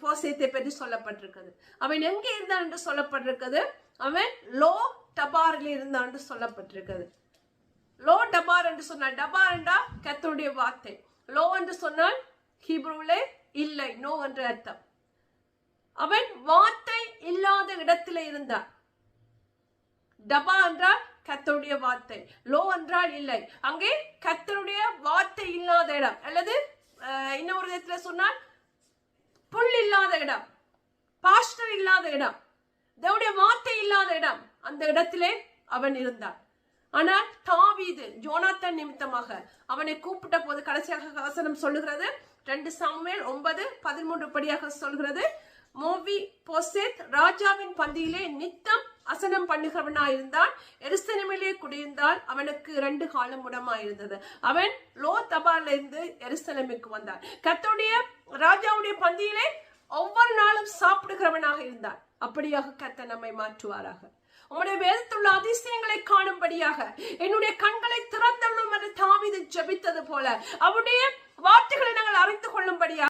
போசேத்தை பற்றி சொல்லப்பட்டிருக்கிறது. அவன் எங்கே இருந்தான் என்று சொல்லப்பட்டிருக்கிறது. அவன் லோ டபாரில் இருந்தான் என்று சொல்லப்பட்டிருக்கிறது. லோ டபார் என்று சொன்னால், டபார் என்றா கர்த்தருடைய வார்த்தை. லோ என்று சொன்னால் ஹீப்ரூவிலே இல்லை, நோ என்ற அர்த்தம். அவன் வார்த்தை இல்லாத இடத்திலே இருந்தான். டபா என்றால் கர்த்தருடைய வார்த்தை, லோ என்றால் இல்லை. அங்கே கர்த்தருடைய வார்த்தை இல்லாத இடம், அல்லது இன்னொரு இடத்துல சொன்னால் புல் இல்லாத இடம், பாஸ்டர் இல்லாத இடம், தேவனுடைய வார்த்தை இல்லாத இடம், அந்த இடத்திலே அவன் இருந்தான். ஆனால் தாவீது யோனாத்தான் நிமித்தமாக அவனை கூப்பிட்ட போது கடைசியாக வசனம் சொல்லுகிறது, 2 சாமுவேல் 9:13 படியாக சொல்கிறது, மோவி போசேத் ராஜாவின் பந்தியிலே நித்தம் அசனம் பண்ணுகிறவனாயிருந்தான். எருசலேமிலே குடியிருந்தால் அவனுக்கு 2 காலம் முடமாயிருந்தது. அவன் லோ தபார்ல இருந்து எருசலேமுக்கு வந்தான். கர்த்தருடைய ராஜாவுடைய பந்தியிலே ஒவ்வொரு நாளும் சாப்பிடுகிறவனாக இருந்தான். அப்படியாக கர்த்தர் நம்மை மாற்றுவாராக. உம்முடைய வேதத்துள்ள அதிசயங்களை காணும்படியாக என்னுடைய கண்களை திறந்தள்ளும் என்று தாவீது ஜெபித்தது போல அவருடைய வார்த்தைகளை நாங்கள் அறிந்து கொள்ளும்படியாக